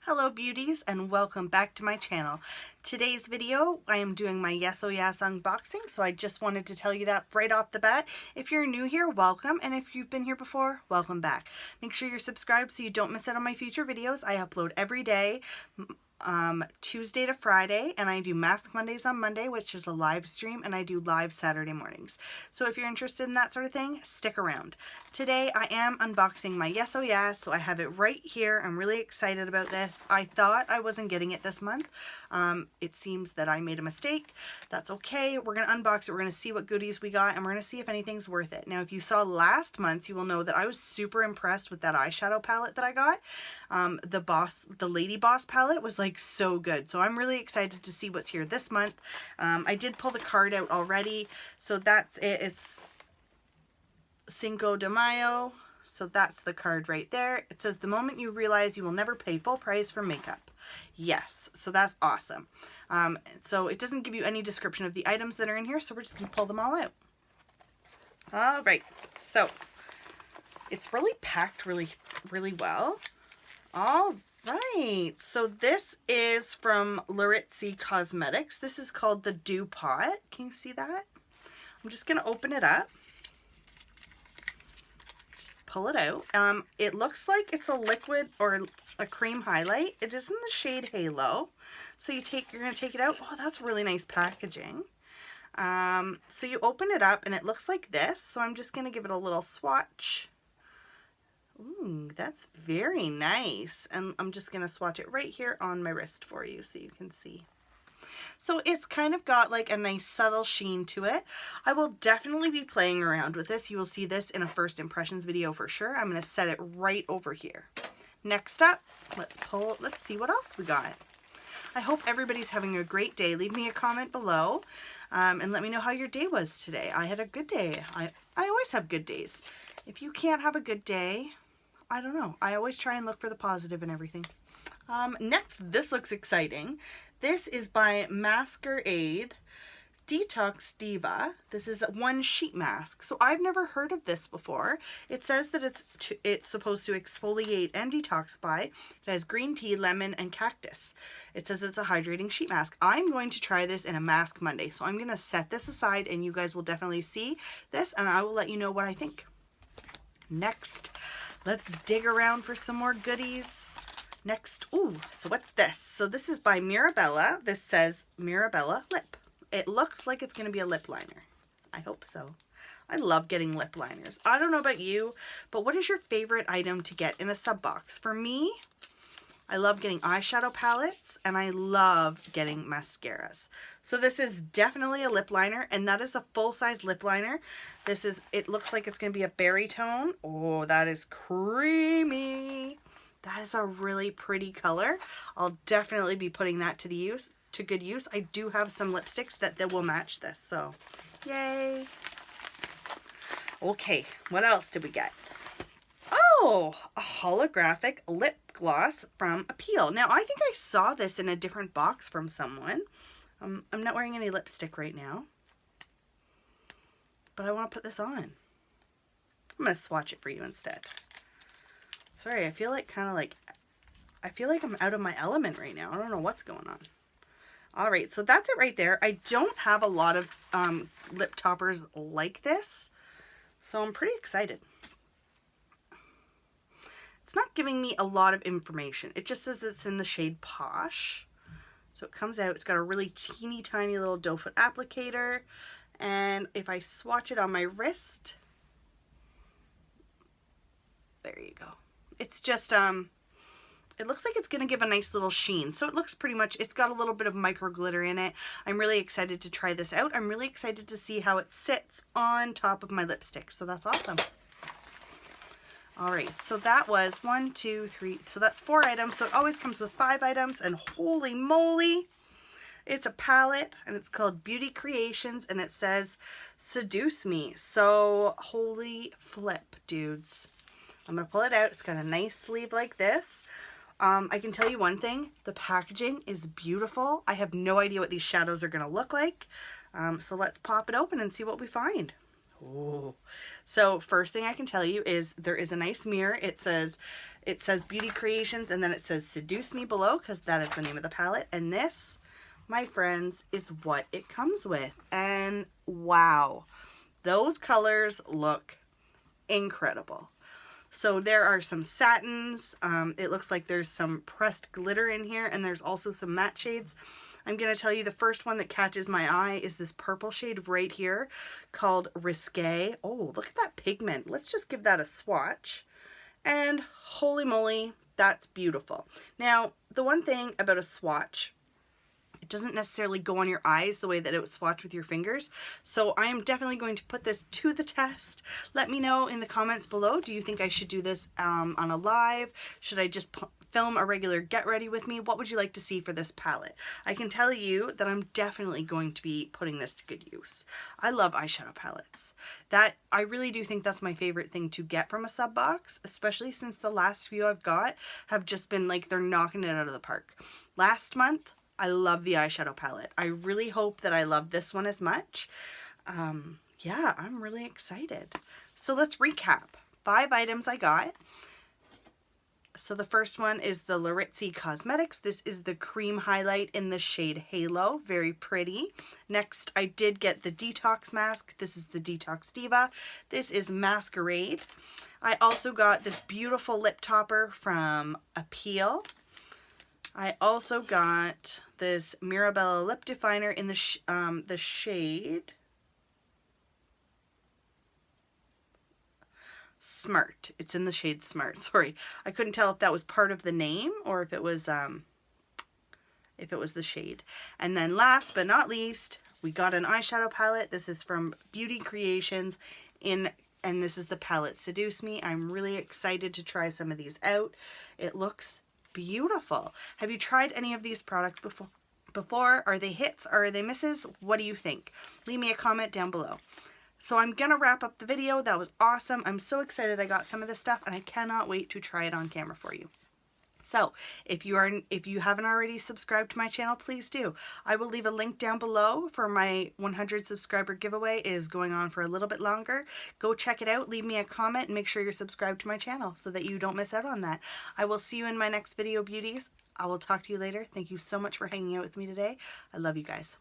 Hello beauties and welcome back to my channel. Today's video I am doing my Yes Oh Yes unboxing, so I just wanted to tell you that right off the bat. If you're new here, welcome, and if you've been here before, welcome back. Make sure you're subscribed so you don't miss out on my future videos. I upload every day, Tuesday to Friday, and I do Mask Mondays on Monday, which is a live stream, and I do live Saturday mornings. So if you're interested in that sort of thing, stick around. Today I am unboxing my Yes Oh Yes, so I have it right here. I'm really excited about this. I thought I wasn't getting it this month. It seems that I made a mistake. That's okay. We're going to unbox it. We're going to see what goodies we got, and we're going to see if anything's worth it. Now, if you saw last month, you will know that I was super impressed with that eyeshadow palette that I got. The Lady Boss palette was like so good. So I'm really excited to see what's here this month. I did pull the card out already. So that's it. It's Cinco de Mayo. So that's the card right there. It says, the moment you realize you will never pay full price for makeup. Yes, so that's awesome. So it doesn't give you any description of the items that are in here, so we're just going to pull them all out. All right, so it's really packed really well. All right, so this is from Laritzi Cosmetics. This is called the Dew Pot. Can you see that? I'm just going to open it up. Pull it out. It looks like it's a liquid or a cream highlight. It is in the shade Halo. So you're going to take it out. Oh, that's really nice packaging. So you open it up and it looks like this. So I'm just going to give it a little swatch. Ooh, that's very nice. And I'm just going to swatch it right here on my wrist for you so you can see. So it's kind of got like a nice subtle sheen to it. I will definitely be playing around with this. You will see this in a first impressions video for sure. I'm going to set it right over here. Next up, let's see what else we got. I hope everybody's having a great day. Leave me a comment below and let me know how your day was today. I had a good day. I always have good days. If you can't have a good day, I don't know. I always try and look for the positive in everything. Next, this looks exciting. This is by Masquerade Detox Diva. This is one sheet mask. So I've never heard of this before. It says that it's supposed to exfoliate and detoxify. It has green tea, lemon, and cactus. It says it's a hydrating sheet mask. I'm going to try this in a Mask Monday. So I'm going to set this aside and you guys will definitely see this and I will let you know what I think. Next, let's dig around for some more goodies. Next, ooh, so what's this? So this is by Mirabella. This says Mirabella Lip. It looks like it's going to be a lip liner. I hope so. I love getting lip liners. I don't know about you, but what is your favorite item to get in a sub box? For me, I love getting eyeshadow palettes and I love getting mascaras. So this is definitely a lip liner and that is a full-size lip liner. It looks like it's going to be a berry tone. Oh, that is creamy. That is a really pretty color. I'll definitely be putting that to good use. I do have some lipsticks that will match this, so yay. Okay, what else did we get? Oh, a holographic lip gloss from Appeal. Now, I think I saw this in a different box from someone. I'm not wearing any lipstick right now, but I want to put this on. I'm going to swatch it for you instead. Sorry, I feel like I'm out of my element right now. I don't know what's going on. All right, so that's it right there. I don't have a lot of lip toppers like this, so I'm pretty excited. It's not giving me a lot of information. It just says that it's in the shade Posh. So it comes out, it's got a really teeny tiny little doe foot applicator. And if I swatch it on my wrist, there you go. It's just, it looks like it's going to give a nice little sheen. So it looks pretty much, it's got a little bit of micro glitter in it. I'm really excited to try this out. I'm really excited to see how it sits on top of my lipstick. So that's awesome. All right, so that was 1, 2, 3. So that's 4 items. So it always comes with 5 items and holy moly, it's a palette and it's called Beauty Creations and it says Seduce Me. So holy flip, dudes. I'm going to pull it out. It's got a nice sleeve like this. I can tell you one thing. The packaging is beautiful. I have no idea what these shadows are going to look like. So let's pop it open and see what we find. Oh, so first thing I can tell you is there is a nice mirror. It says It says Beauty Creations, and then it says Seduce Me below, because that is the name of the palette. And this, my friends, is what it comes with. And wow, those colors look incredible. So there are some satins. It looks like there's some pressed glitter in here, and there's also some matte shades. I'm going to tell you the first one that catches my eye is this purple shade right here called Risque. Oh, look at that pigment. Let's just give that a swatch. And holy moly, that's beautiful. Now, the one thing about a swatch, it doesn't necessarily go on your eyes the way that it would swatch with your fingers. So I am definitely going to put this to the test. Let me know in the comments below. Do you think I should do this on a live? Should I just film a regular get ready with me? What would you like to see for this palette? I can tell you that I'm definitely going to be putting this to good use. I love eyeshadow palettes. I really do think that's my favorite thing to get from a sub box, especially since the last few I've got have just been like they're knocking it out of the park. Last month, I love the eyeshadow palette. I really hope that I love this one as much. Yeah, I'm really excited. So let's recap. 5 items I got. So the first one is the Laritzi Cosmetics. This is the cream highlight in the shade Halo. Very pretty. Next, I did get the Detox Mask. This is the Detox Diva. This is Masquerade. I also got this beautiful lip topper from Appeal. I also got this Mirabella lip definer in the shade Smart. It's in the shade Smart. Sorry, I couldn't tell if that was part of the name or if it was the shade. And then last but not least, we got an eyeshadow palette. This is from Beauty Creations and this is the palette Seduce Me. I'm really excited to try some of these out. It looks beautiful. Have you tried any of these products before? Are they hits? Are they misses? What do you think? Leave me a comment down below. So I'm gonna wrap up the video. That was awesome. I'm so excited I got some of this stuff and I cannot wait to try it on camera for you. So if you haven't already subscribed to my channel, please do. I will leave a link down below for my 100 subscriber giveaway. It is going on for a little bit longer. Go check it out. Leave me a comment and make sure you're subscribed to my channel so that you don't miss out on that. I will see you in my next video, beauties. I will talk to you later. Thank you so much for hanging out with me today. I love you guys.